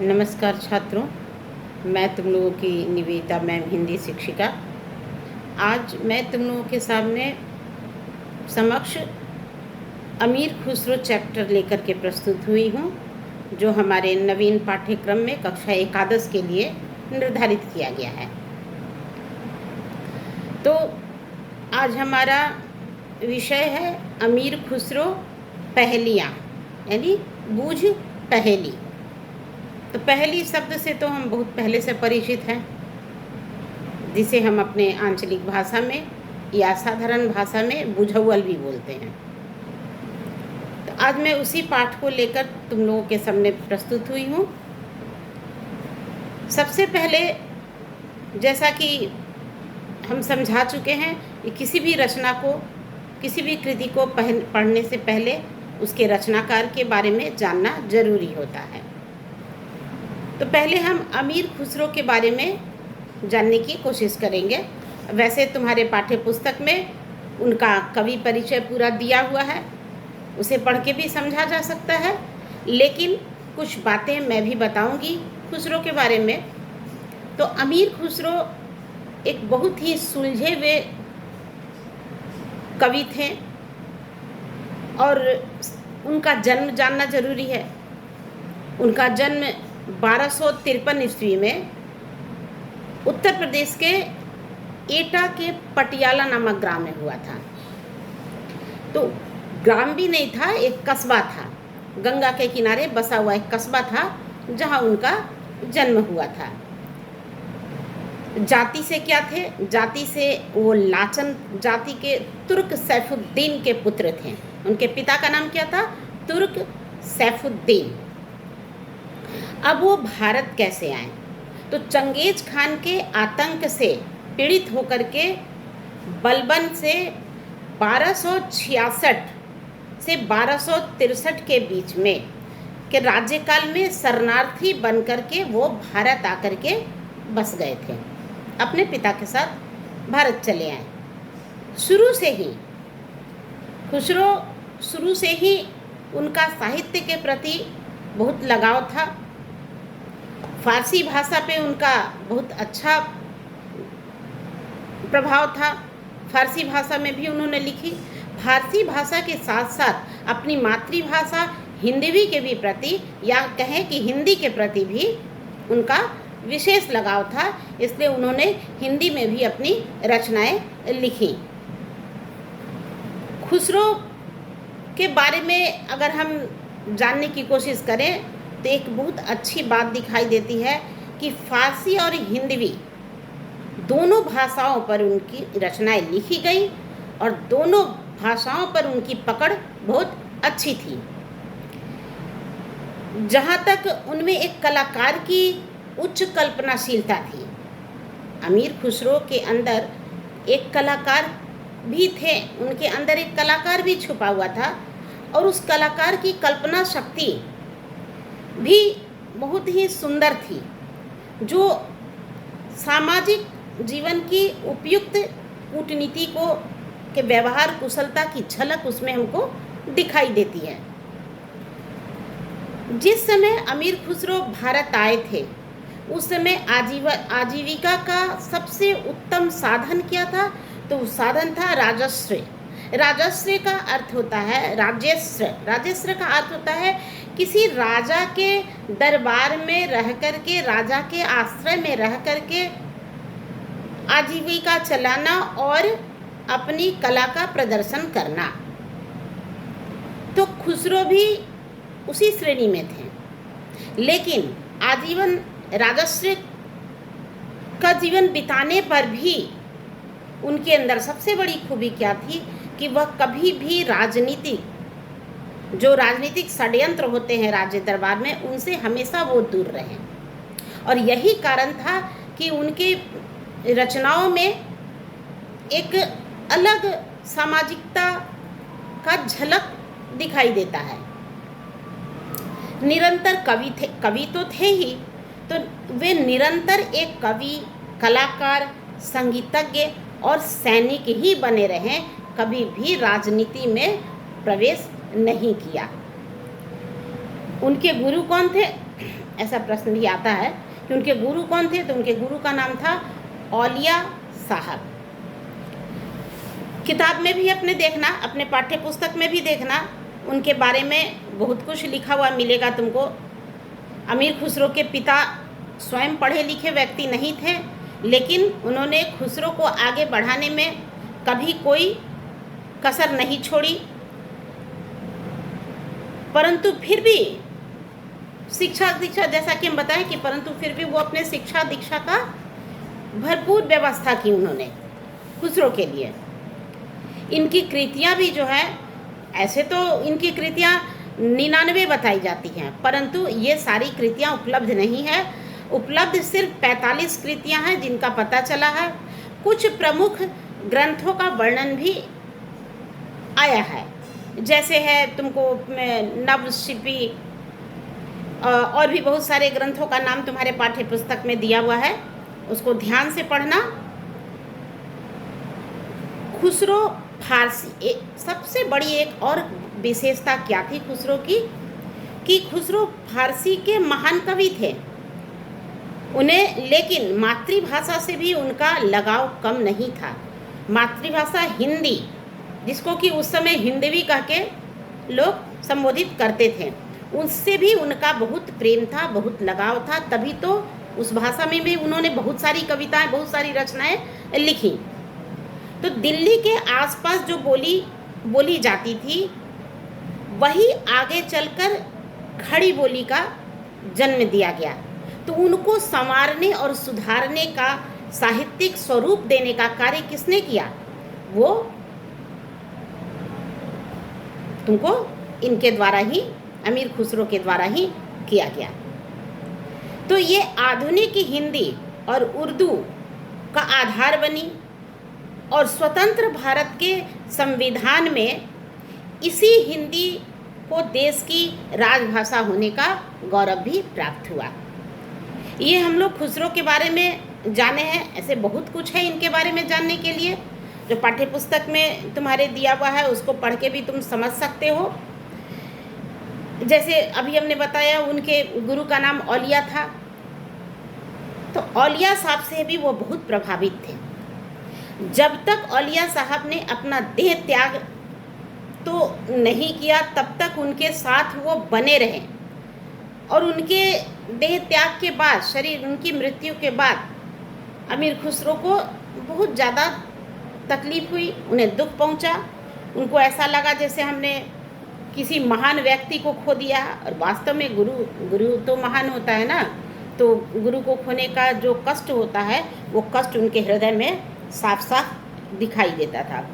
नमस्कार छात्रों, मैं तुम लोगों की निवेदिता मैम हिंदी शिक्षिका। आज मैं तुम लोगों के सामने समक्ष अमीर खुसरो चैप्टर लेकर के प्रस्तुत हुई हूँ, जो हमारे नवीन पाठ्यक्रम में कक्षा एकादश के लिए निर्धारित किया गया है। तो आज हमारा विषय है अमीर खुसरो पहेलियाँ, यानी बूझ पहेली। तो पहेली शब्द से तो हम बहुत पहले से परिचित हैं, जिसे हम अपने आंचलिक भाषा में या साधारण भाषा में बुझौल भी बोलते हैं। तो आज मैं उसी पाठ को लेकर तुम लोगों के सामने प्रस्तुत हुई हूँ। सबसे पहले, जैसा कि हम समझा चुके हैं कि किसी भी रचना को, किसी भी कृति को पढ़ने से पहले उसके रचनाकार के बारे में जानना जरूरी होता है। तो पहले हम अमीर खुसरो के बारे में जानने की कोशिश करेंगे। वैसे तुम्हारे पाठ्य पुस्तक में उनका कवि परिचय पूरा दिया हुआ है, उसे पढ़ के भी समझा जा सकता है, लेकिन कुछ बातें मैं भी बताऊंगी खुसरो के बारे में। तो अमीर खुसरो एक बहुत ही सुलझे हुए कवि थे और उनका जन्म जानना जरूरी है। उनका जन्म 1253 ईस्वी में उत्तर प्रदेश के एटा के पटियाला नामक ग्राम में हुआ था। तो ग्राम भी नहीं था, एक कस्बा था, गंगा के किनारे बसा हुआ एक कस्बा था जहां उनका जन्म हुआ था। जाति से क्या थे? जाति से वो लाचन जाति के तुर्क सैफुद्दीन के पुत्र थे। उनके पिता का नाम क्या था? तुर्क सैफुद्दीन। अब वो भारत कैसे आए? तो चंगेज खान के आतंक से पीड़ित होकर के बलबन से 1266 से 1263 के बीच में के राज्यकाल में शरणार्थी बनकर के वो भारत आकर के बस गए थे। अपने पिता के साथ भारत चले आए। शुरू से ही खुसरो उनका साहित्य के प्रति बहुत लगाव था। फारसी भाषा पे उनका बहुत अच्छा प्रभाव था। फारसी भाषा में भी उन्होंने लिखी। फारसी भाषा के साथ साथ अपनी मातृभाषा हिंदी के भी प्रति, या कहें कि हिंदी के प्रति भी उनका विशेष लगाव था, इसलिए उन्होंने हिंदी में भी अपनी रचनाएं लिखी। खुसरो के बारे में अगर हम जानने की कोशिश करें तो एक बहुत अच्छी बात दिखाई देती है कि फारसी और हिंदी दोनों भाषाओं पर उनकी रचनाएं लिखी गई और दोनों भाषाओं पर उनकी पकड़ बहुत अच्छी थी। जहाँ तक उनमें एक कलाकार की उच्च कल्पनाशीलता थी। अमीर खुसरो के अंदर एक कलाकार भी थे, उनके अंदर एक कलाकार भी छुपा हुआ था और उस कलाकार की कल्पना शक्ति भी बहुत ही सुंदर थी, जो सामाजिक जीवन की उपयुक्त कूटनीति को के व्यवहार कुशलता की झलक उसमें हमको दिखाई देती है। जिस समय अमीर खुसरो भारत आए थे, उस समय आजीविका का सबसे उत्तम साधन क्या था? तो साधन था राजस्व। राजस्व का अर्थ होता है राजस्व। राजस्व का अर्थ होता है किसी राजा के दरबार में रह कर के, राजा के आश्रय में रह कर के आजीविका चलाना और अपनी कला का प्रदर्शन करना। तो खुसरो भी उसी श्रेणी में थे, लेकिन आजीवन राजस्व का जीवन बिताने पर भी उनके अंदर सबसे बड़ी खूबी क्या थी कि वह कभी भी जो राजनीतिक षड्यंत्र होते हैं राज्य दरबार में, उनसे हमेशा वो दूर रहे। और यही कारण था कि उनके रचनाओं में एक अलग सामाजिकता का झलक दिखाई देता है। निरंतर कवि तो थे ही, तो वे निरंतर एक कवि, कलाकार, संगीतज्ञ और सैनिक ही बने रहे, कभी भी राजनीति में प्रवेश नहीं किया। उनके गुरु कौन थे? ऐसा प्रश्न भी आता है कि उनके गुरु कौन थे, तो उनके गुरु का नाम था औलिया साहब। किताब में भी अपने देखना, अपने पाठ्य पुस्तक में भी देखना, उनके बारे में बहुत कुछ लिखा हुआ मिलेगा तुमको। अमीर खुसरो के पिता स्वयं पढ़े लिखे व्यक्ति नहीं थे, लेकिन उन्होंने खुसरो को आगे बढ़ाने में कभी कोई कसर नहीं छोड़ी, परंतु फिर भी शिक्षा दीक्षा, जैसा कि हम बताएं कि परंतु फिर भी वो अपने शिक्षा दीक्षा का भरपूर व्यवस्था की उन्होंने खुसरो के लिए। इनकी कृतियाँ भी जो है, ऐसे तो इनकी कृतियाँ 99 बताई जाती हैं, परंतु ये सारी कृतियाँ उपलब्ध नहीं है। उपलब्ध सिर्फ 45 कृतियाँ हैं जिनका पता चला है। कुछ प्रमुख ग्रंथों का वर्णन भी आया है, जैसे है तुमको नवशिपी और भी बहुत सारे ग्रंथों का नाम तुम्हारे पाठ्य पुस्तक में दिया हुआ है, उसको ध्यान से पढ़ना। खुसरो फारसी, सबसे बड़ी एक और विशेषता क्या थी खुसरो की, कि खुसरो फारसी के महान कवि थे। उन्हें लेकिन मातृभाषा से भी उनका लगाव कम नहीं था। मातृभाषा हिंदी, जिसको कि उस समय हिंदवी कह के लोग संबोधित करते थे, उससे भी उनका बहुत प्रेम था, बहुत लगाव था। तभी तो उस भाषा में भी उन्होंने बहुत सारी कविताएं, बहुत सारी रचनाएं लिखी। तो दिल्ली के आसपास जो बोली जाती थी, वही आगे चलकर खड़ी बोली का जन्म दिया गया। तो उनको संवारने और सुधारने का, साहित्यिक स्वरूप देने का कार्य किसने किया? वो तुमको इनके द्वारा ही, अमीर खुसरो के द्वारा ही किया गया। तो ये आधुनिक हिंदी और उर्दू का आधार बनी और स्वतंत्र भारत के संविधान में इसी हिंदी को देश की राजभाषा होने का गौरव भी प्राप्त हुआ। ये हम लोग खुसरो के बारे में जाने हैं। ऐसे बहुत कुछ है इनके बारे में जानने के लिए, जो पाठ्य पुस्तक में तुम्हारे दिया हुआ है उसको पढ़ के भी तुम समझ सकते हो। जैसे अभी हमने बताया उनके गुरु का नाम औलिया था, तो औलिया साहब से भी वो बहुत प्रभावित थे। जब तक औलिया साहब ने अपना देह त्याग तो नहीं किया, तब तक उनके साथ वो बने रहे। और उनके देह त्याग के बाद, शरीर उनकी मृत्यु के बाद, अमीर खुसरो को बहुत ज़्यादा तकलीफ हुई, उन्हें दुख पहुंचा। उनको ऐसा लगा जैसे हमने किसी महान व्यक्ति को खो दिया। और वास्तव में गुरु तो महान होता है ना, तो गुरु को खोने का जो कष्ट होता है, वो कष्ट उनके हृदय में साफ साफ दिखाई देता था।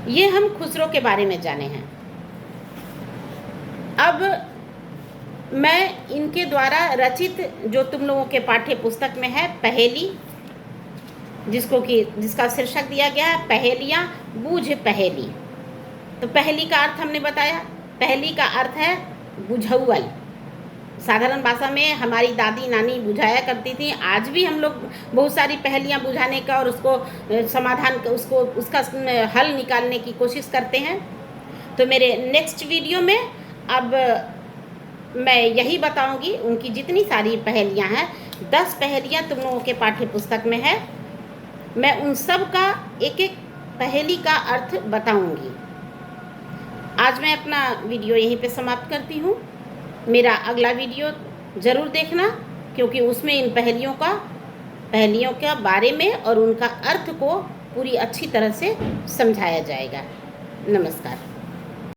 ये हम खुसरो के बारे में जाने हैं। अब मैं इनके द्वारा रचित, जो तुम लोगों के पाठ्य पुस्तक में है, पहेली, जिसका शीर्षक दिया गया है पहेलियाँ बूझ पहेली। तो पहेली का अर्थ हमने बताया। पहेली का अर्थ है बुझौल। साधारण भाषा में हमारी दादी नानी बुझाया करती थी। आज भी हम लोग बहुत सारी पहेलियाँ बुझाने का और उसको समाधान, उसका हल निकालने की कोशिश करते हैं। तो मेरे नेक्स्ट वीडियो में अब मैं यही बताऊंगी, उनकी जितनी सारी पहेलियाँ हैं, 10 पहेलियाँ तुम लोगों के पाठ्य पुस्तक में है, मैं उन सब का एक एक पहेली का अर्थ बताऊंगी। आज मैं अपना वीडियो यहीं पे समाप्त करती हूँ। मेरा अगला वीडियो ज़रूर देखना, क्योंकि उसमें इन पहेलियों के बारे में और उनका अर्थ को पूरी अच्छी तरह से समझाया जाएगा। नमस्कार।